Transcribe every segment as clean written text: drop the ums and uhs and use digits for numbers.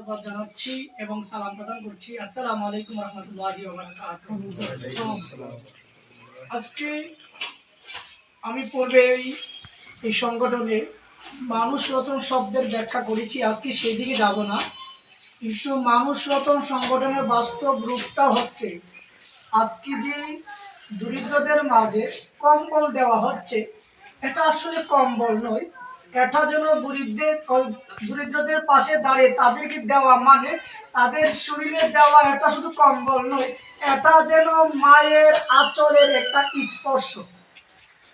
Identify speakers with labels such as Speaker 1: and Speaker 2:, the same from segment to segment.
Speaker 1: মুবারকবাদ জানাচ্ছি এবং সালাম প্রদান করছি। আসসালামু আলাইকুম ওয়া রাহমাতুল্লাহি ওয়া বারাকাতুহু। আজকে আমি পূর্বে এই সংগঠনে মানুষ রতন শব্দের ব্যাখ্যা করেছি, আজকে সেদিকে যাব না। কিন্তু মানুষ রতন সংগঠনের বাস্তব রূপটা হচ্ছে আজকে যে দরিদ্রদের মাঝে কম্বল দেওয়া হচ্ছে, এটা আসলে কম্বল নয়। এটা যেন দরিদ্রদের পাশে দাঁড়িয়ে তাদেরকে দেওয়া, মানে তাদের শরীরে দেওয়া, এটা শুধু কম্বল নয়, এটা যেন মায়ের আঁচলের একটা স্পর্শ।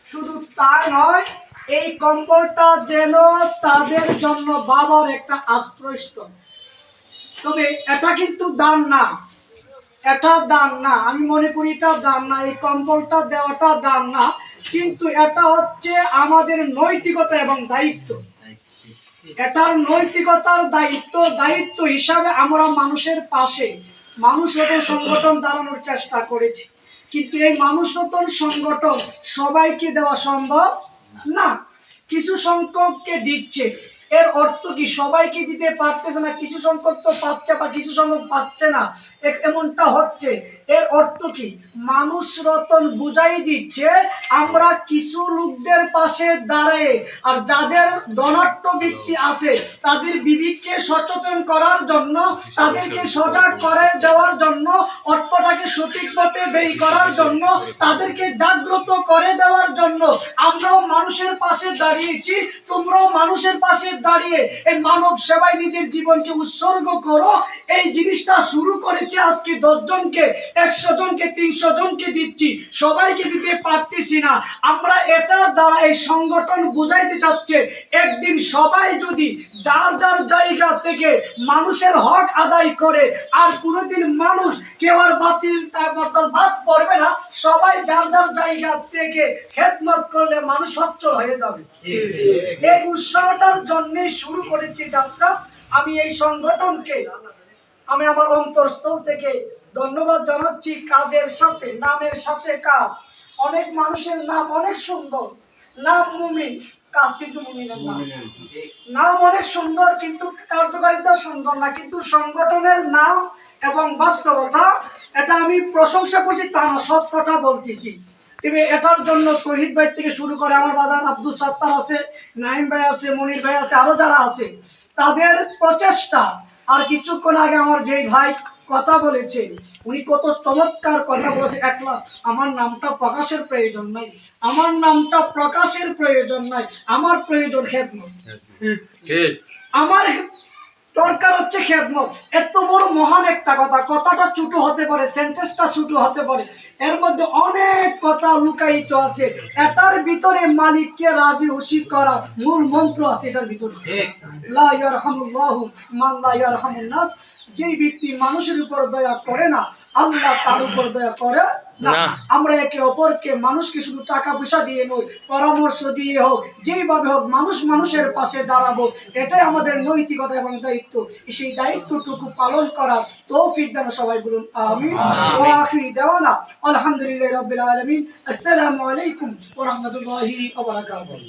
Speaker 1: শুধু তা নয়, এই কম্বলটা যেন তাদের জন্য বাবার একটা আশ্রয়স্থল। তবে এটা কিন্তু দান না, এটা দান না। আমি মনে করি এটা দান না, এই কম্বলটা দেওয়াটা দান না, কিন্তু এটা হচ্ছে আমাদের নৈতিকতা এবং দায়িত্ব। এটার নৈতিকতার দায়িত্ব হিসাবে আমরা মানুষের পাশে মানুষ রতন সংগঠন দাঁড়ানোর চেষ্টা করেছি। কিন্তু এই মানুষ রতন সংগঠন সবাইকে দেওয়া সম্ভব না, কিছু সংখ্যককে দিচ্ছে। এর অর্থ কি সবাইকে দিতে পারতেছে না? কিছু সংখ্যক তো পাচ্ছে বা কিছু সংখ্যক পাচ্ছে না, এমনটা হচ্ছে। এর অর্থ কি? মানুষ রতন বুঝাই দিচ্ছে আমরা কিছু লোকদের পাশে দাঁড়ায়, আর যাদের ধনাঢ্য ব্যক্তি আছে তাদের বিবেককে সচেতন করার জন্য, তাদেরকে সজাগ করে দেওয়ার জন্য, অর্থটাকে সঠিক পথে ব্যয় করার জন্য, তাদেরকে জাগ্রত করে দেওয়ার জন্য আমরাও মানুষের পাশে দাঁড়িয়েছি। তোমরাও মানুষের পাশে দাঁড়িয়ে এই মানব সেবায় নিজের জীবনকে উৎসর্গ করো। এই জিনিসটা শুরু করেছে আজকে 10 জনকে, 100 জনকে, 300 জনকে দিচ্ছি, সবাইকে দিতে পারতেছি না। আমরা এটার দ্বারা এই সংগঠন বুঝাইতে চাচ্ছে একদিন সবাই যদি যার যার জায়গা থেকে মানুষের হক আদায় করে, আর কোনোদিন মানুষ কেউ আর বাদ পড়বে না। সবাই যার যার জায়গা থেকে খেদমত করলে মানুষ সচ্ছল হয়ে যাবে। এই উৎসাহটার জন্য শুরু করেছি যাত্রা। আমি এই সংগঠনকে আমি আমার অন্তরস্থল থেকে ধন্যবাদ জানাচ্ছি। কাজের সাথে, নামের সাথে কাজ। অনেক মানুষের নাম অনেক সুন্দর, নাম মুমিন, কাজ কিন্তু মুমিনের নাম। নাম অনেক সুন্দর কিন্তু কার্যকারিতা সুন্দর না। কিন্তু সংগঠনের নাম এবং বাস্তবতা, এটা আমি প্রশংসা করছি তা না, সৎ কথা বলতেছি। তবে এটার জন্য তৌহিদ ভাই থেকে শুরু করে আমার বাজান আব্দুল সাত্তার আছে, নাইম ভাই আছে, মনির ভাই আছে, আরো যারা আছে, তাদের প্রচেষ্টা। আর কিছুক্ষণ আগে আমার যেই ভাই কথা বলেছে, উনি কত চমৎকার কথা বলেছে। একলাস, আমার নামটা প্রকাশের প্রয়োজন নাই, আমার নামটা প্রকাশের প্রয়োজন নাই, আমার প্রয়োজন খেদমত। আমার দরকার হচ্ছে খেদমত। এত বড় মহান একটা কথা, কথাটা ছোট হতে পারে, সেন্টেন্সটা ছোট হতে পারে, এর মধ্যে অনেক কথা লুকায়িত আছে। এটার ভিতরে মালিককে রাজি খুশি করা মূল মন্ত্র আছে এটার ভিতরে। লা ইয়ারহামুল্লাহু মান লা ইয়ারহামুন নাস। যেই ব্যক্তি মানুষের উপর দয়া করে না, আল্লাহ তার উপর দয়া করে না। আমরা একে অপরকে, মানুষকে শুধু টাকা পয়সা দিয়ে নয়, পরামর্শ দিয়ে হোক, যেইভাবে হোক মানুষ মানুষের পাশে দাঁড়াবো, এটাই আমাদের নৈতিকতা এবং দায়িত্ব। সেই দায়িত্বটুকু পালন করার তৌফিক দান সবাই বলুন আমিন। ওয়া আখিরি দাওয়ানা আলহামদুলিল্লাহি রাব্বিল আলামিন। আসসালামু আলাইকুম ওয়া রাহমাতুল্লাহি ওয়া বারাকাতুহু।